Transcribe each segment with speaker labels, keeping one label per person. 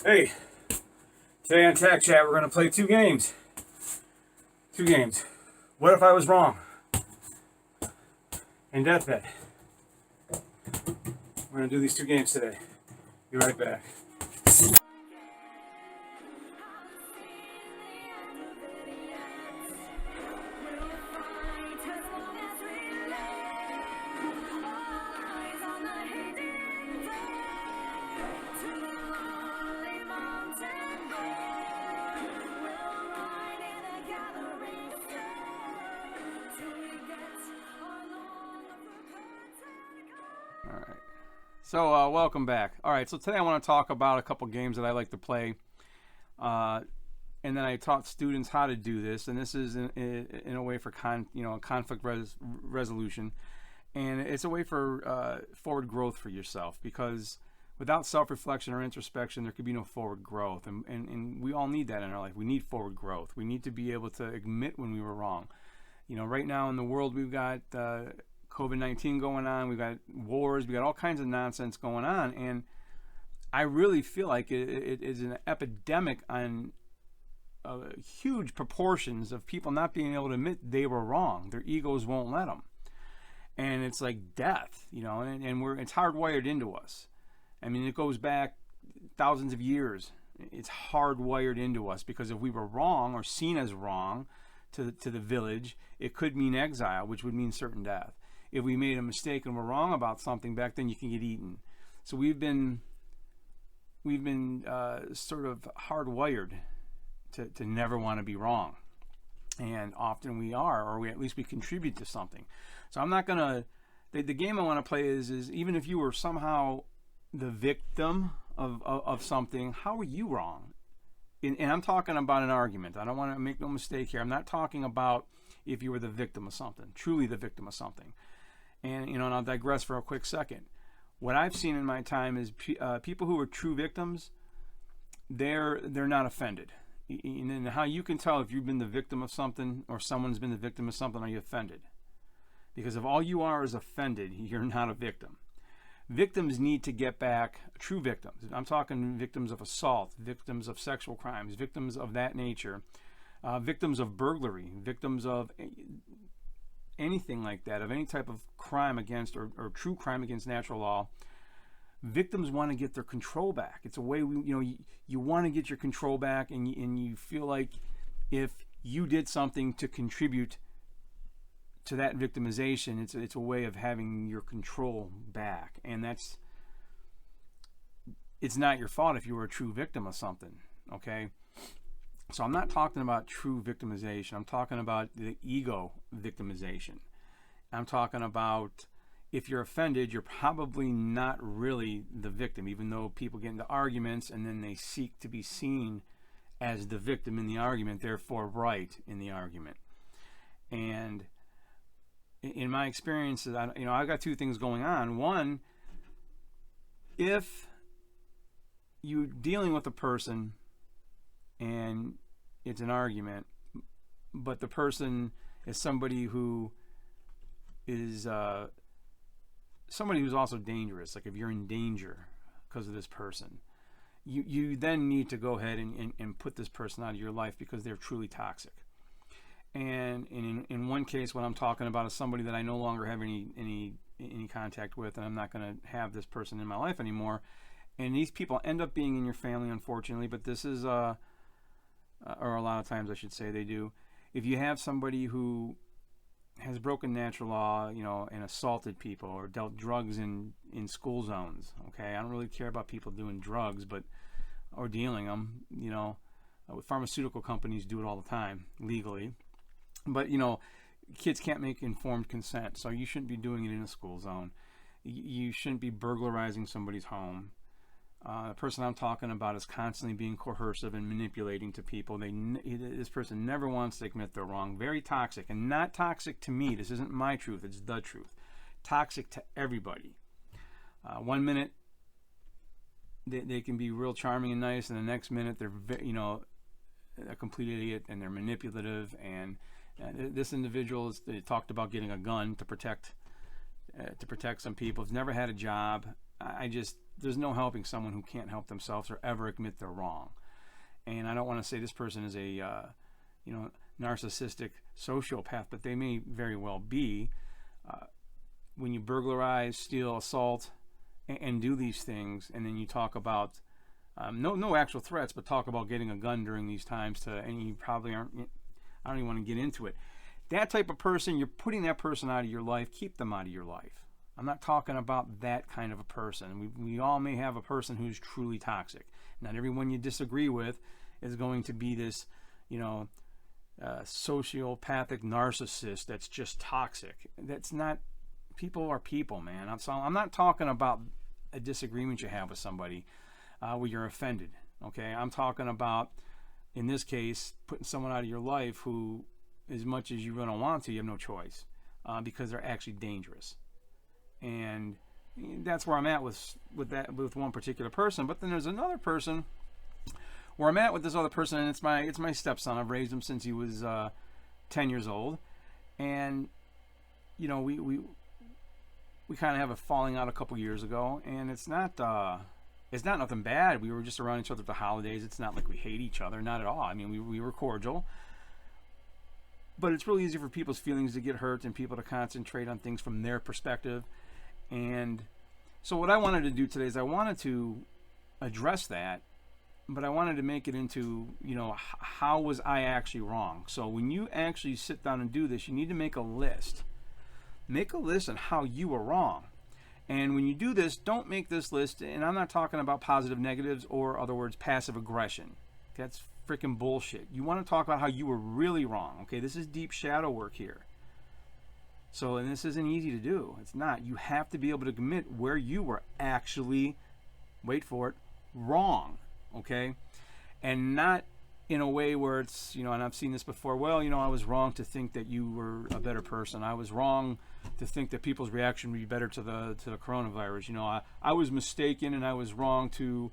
Speaker 1: Hey, today on Tech Chat, we're going to play two games. Two games. What if I was wrong? And Deathbed. We're going to do these two games today. Be right back. So welcome back. All right, so today I want to talk about a couple games that I like to play, and then I taught students how to do this. And this is in a way for conflict resolution, and it's a way for forward growth for yourself. Because without self-reflection or introspection, there could be no forward growth, and we all need that in our life. We need forward growth. We need to be able to admit when we were wrong. You know, right now in the world we've got COVID-19 going on, we've got wars, we got all kinds of nonsense going on, and I really feel like it is an epidemic on huge proportions of people not being able to admit they were wrong. Their egos won't let them, and it's like death, you know, and it's hardwired into us. I mean, it goes back thousands of years. It's hardwired into us, because if we were wrong or seen as wrong to the village, it could mean exile, which would mean certain death. If we made a mistake and were wrong about something back then, you can get eaten. So we've been sort of hardwired to never want to be wrong, and often we are, or at least we contribute to something. So I'm not gonna. The game I want to play is even if you were somehow the victim of something, how are you wrong? And I'm talking about an argument. I don't want to make no mistake here. I'm not talking about if you were the victim of something, truly the victim of something. And and I'll digress for a quick second. What I've seen in my time is people who are true victims, they're not offended. And how you can tell if you've been the victim of something or someone's been the victim of something, are you offended? Because if all you are is offended, you're not a victim. Victims need to get back, true victims. I'm talking victims of assault, victims of sexual crimes, victims of that nature, victims of burglary, victims of anything like that, of any type of crime against or true crime against natural law. Victims want to get their control back. It's a way you want to get your control back, and you feel like if you did something to contribute to that victimization, it's a way of having your control back. And it's not your fault if you were a true victim of something, okay? So I'm not talking about true victimization. I'm talking about the ego victimization. I'm talking about if you're offended, you're probably not really the victim, even though people get into arguments and then they seek to be seen as the victim in the argument, therefore right in the argument. And in my experiences, I've got two things going on. One, if you're dealing with a person and it's an argument, but the person is somebody who is somebody who's also dangerous, like if you're in danger because of this person, you then need to go ahead and put this person out of your life because they're truly toxic. And in one case, what I'm talking about is somebody that I no longer have any contact with, and I'm not going to have this person in my life anymore. And these people end up being in your family, unfortunately, but this is or a lot of times I should say they do. If you have somebody who has broken natural law, and assaulted people or dealt drugs in school zones, okay? I don't really care about people doing drugs, or dealing them, with pharmaceutical companies do it all the time legally. But, kids can't make informed consent, so you shouldn't be doing it in a school zone. You shouldn't be burglarizing somebody's home. The person I'm talking about is constantly being coercive and manipulating to people. This person never wants to admit they're wrong. Very toxic, and not toxic to me. This isn't my truth. It's the truth. Toxic to everybody. 1 minute they can be real charming and nice, and the next minute they're a complete idiot, and they're manipulative. And this individual they talked about getting a gun to protect some people. Has never had a job. There's no helping someone who can't help themselves or ever admit they're wrong. And I don't want to say this person is a narcissistic sociopath, but they may very well be. When you burglarize, steal, assault, and do these things, and then you talk about no actual threats, but talk about getting a gun during these times, and you probably aren't. I don't even want to get into it. That type of person, you're putting that person out of your life. Keep them out of your life. I'm not talking about that kind of a person. We all may have a person who's truly toxic. Not everyone you disagree with is going to be this, sociopathic narcissist that's just toxic. That's not. People are people, man. I'm not talking about a disagreement you have with somebody where you're offended. Okay, I'm talking about, in this case, putting someone out of your life who, as much as you really don't want to, you have no choice because they're actually dangerous. And that's where I'm at with one particular person. But then there's another person where I'm at with this other person, and it's my stepson. I've raised him since he was 10 years old, and we kind of have a falling out a couple years ago, and it's not nothing bad. We were just around each other at the holidays. It's not like we hate each other, not at all. I mean, we were cordial, but it's really easy for people's feelings to get hurt and people to concentrate on things from their perspective. And so what I wanted to do today is I wanted to address that, but I wanted to make it into, how was I actually wrong? So when you actually sit down and do this, you need to make a list. Make a list on how you were wrong. And when you do this, don't make this list, and I'm not talking about positive negatives or, other words, passive aggression. That's freaking bullshit. You want to talk about how you were really wrong. Okay, this is deep shadow work here. So, and this isn't easy to do. It's not. You have to be able to admit where you were actually, wait for it, wrong. Okay? And not in a way where it's, and I've seen this before, well, I was wrong to think that you were a better person. I was wrong to think that people's reaction would be better to the coronavirus. I was mistaken, and I was wrong to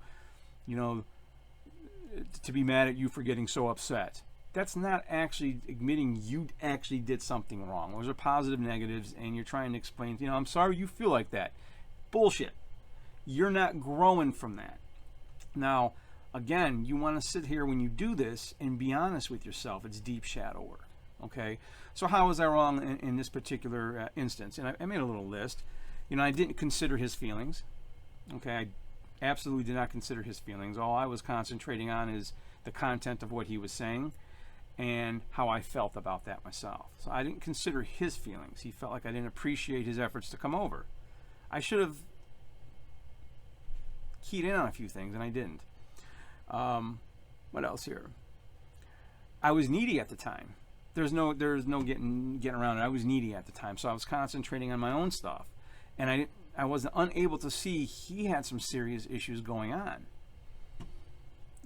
Speaker 1: be mad at you for getting so upset. That's not actually admitting you actually did something wrong. Those are positive negatives, and you're trying to explain, I'm sorry you feel like that. Bullshit. You're not growing from that. Now, again, you want to sit here when you do this and be honest with yourself. It's deep shadow work. Okay? So how was I wrong in this particular instance? And I made a little list. I didn't consider his feelings. Okay? I absolutely did not consider his feelings. All I was concentrating on is the content of what he was saying and how I felt about that myself. So I didn't consider his feelings. He felt like I didn't appreciate his efforts to come over. I should have keyed in on a few things, and I didn't. What else here? I was needy at the time. There's no getting around it. I was needy at the time, so I was concentrating on my own stuff, and I was unable to see he had some serious issues going on.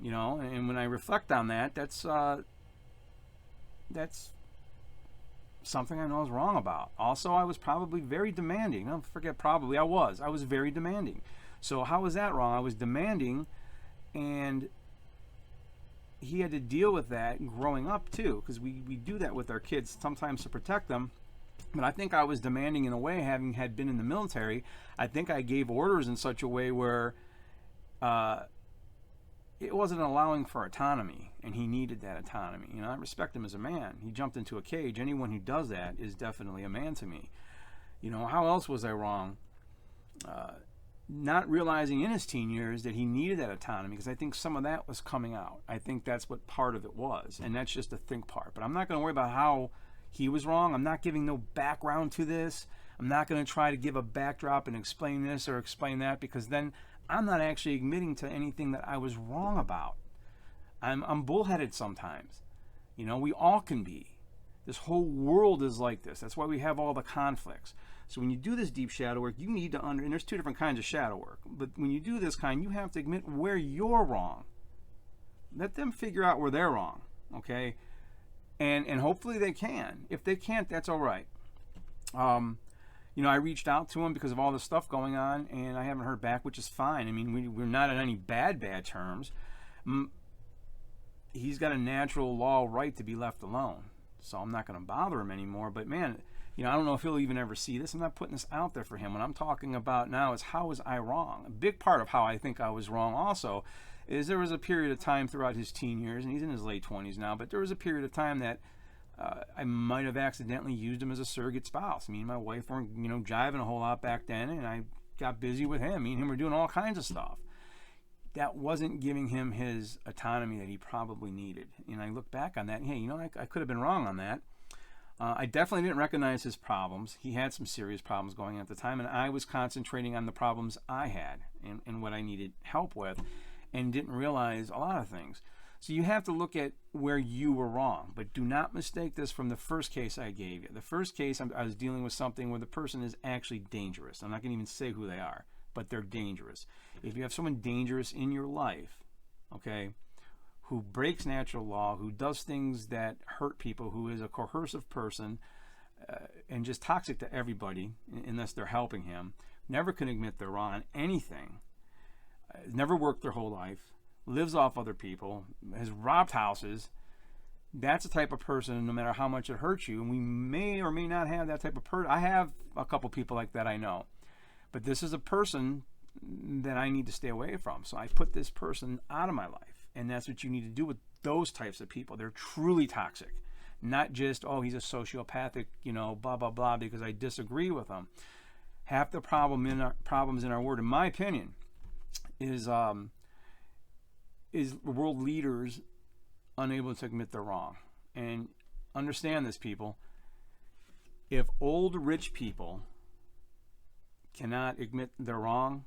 Speaker 1: And when I reflect on that, that's something I know I was wrong about. Also, I was probably very demanding. Don't forget, probably I was very demanding. So how was that wrong? I was demanding, and he had to deal with that growing up too, because we do that with our kids sometimes to protect them. But I think I was demanding in a way, having had been in the military. I think I gave orders in such a way where it wasn't allowing for autonomy, and he needed that autonomy. I respect him as a man. He jumped into a cage. Anyone who does that is definitely a man to me. How else was I wrong? Not realizing in his teen years that he needed that autonomy, because I think some of that was coming out. I think that's what part of it was, and that's just the think part. But I'm not going to worry about how he was wrong. I'm not giving no background to this. I'm not going to try to give a backdrop and explain this or explain that, because then I'm not actually admitting to anything that I was wrong about. I'm bullheaded sometimes. We all can be. This whole world is like this. That's why we have all the conflicts. So when you do this deep shadow work, you need to and there's two different kinds of shadow work. But when you do this kind, you have to admit where you're wrong. Let them figure out where they're wrong, okay? And hopefully they can. If they can't, that's all right. I reached out to him because of all the stuff going on, and I haven't heard back, which is fine. I mean, we're not on any bad terms. He he's got a natural law right to be left alone. So I'm not going to bother him anymore. But man, I don't know if he'll even ever see this. I'm not putting this out there for him. What I'm talking about now is, how was I wrong? A big part of how I think I was wrong also is there was a period of time throughout his teen years, and he's in his late 20s now, but there was a period of time that I might have accidentally used him as a surrogate spouse. Me and my wife weren't, jiving a whole lot back then, and I got busy with him. Me and him were doing all kinds of stuff. That wasn't giving him his autonomy that he probably needed. And I look back on that, and hey, I could have been wrong on that. I definitely didn't recognize his problems. He had some serious problems going on at the time, and I was concentrating on the problems I had and what I needed help with, and didn't realize a lot of things. So you have to look at where you were wrong, but do not mistake this from the first case I gave you. The first case, I was dealing with something where the person is actually dangerous. I'm not going to even say who they are, but they're dangerous. If you have someone dangerous in your life, okay, who breaks natural law, who does things that hurt people, who is a coercive person, and just toxic to everybody, unless they're helping him, never can admit they're wrong on anything, never worked their whole life, lives off other people, has robbed houses, that's the type of person, no matter how much it hurts you, and we may or may not have that type of person. I have a couple people like that I know. But this is a person that I need to stay away from. So I put this person out of my life. And that's what you need to do with those types of people. They're truly toxic. Not just, oh, he's a sociopathic, blah, blah, blah, because I disagree with him. Half the problems in our world, in my opinion, is world leaders unable to admit they're wrong. And understand this, people. If old rich people cannot admit they're wrong,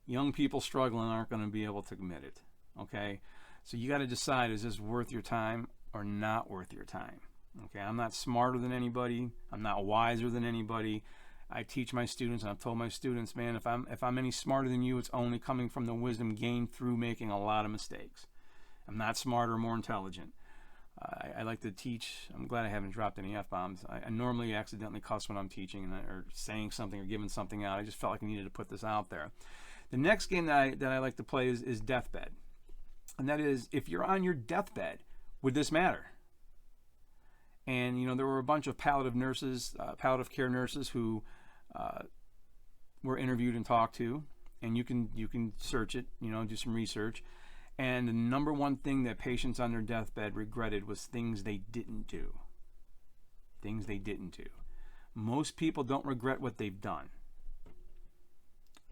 Speaker 1: young people struggling aren't going to be able to admit it. Okay? So you got to decide, is this worth your time or not worth your time? Okay? I'm not smarter than anybody. I'm not wiser than anybody. I teach my students, and I've told my students, man, if I'm any smarter than you, it's only coming from the wisdom gained through making a lot of mistakes. I'm not smarter or more intelligent. I like to teach. I'm glad I haven't dropped any F-bombs. I normally accidentally cuss when I'm teaching or saying something or giving something out. I just felt like I needed to put this out there. The next game that I like to play is deathbed. And that is, if you're on your deathbed, would this matter? And, there were a bunch of palliative care nurses who were interviewed and talked to. And you can search it, do some research. And the number one thing that patients on their deathbed regretted was things they didn't do. Things they didn't do. Most people don't regret what they've done,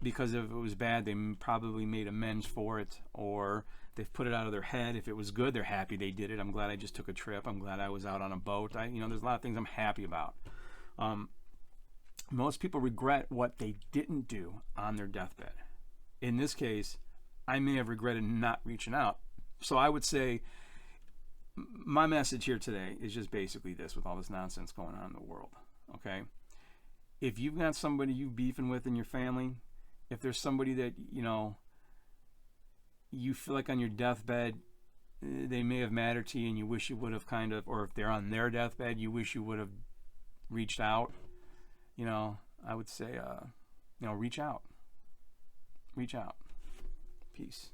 Speaker 1: because if it was bad, they probably made amends for it, or they've put it out of their head. If it was good, they're happy they did it. I'm glad I just took a trip. I'm glad I was out on a boat. There's a lot of things I'm happy about. Most people regret what they didn't do on their deathbed. In this case, I may have regretted not reaching out. So I would say my message here today is just basically this, with all this nonsense going on in the world. Okay? If you've got somebody you beefing with in your family, if there's somebody that, you feel like on your deathbed they may have mattered to you and you wish you would have or if they're on their deathbed, you wish you would have reached out, I would say, reach out. Reach out. Peace.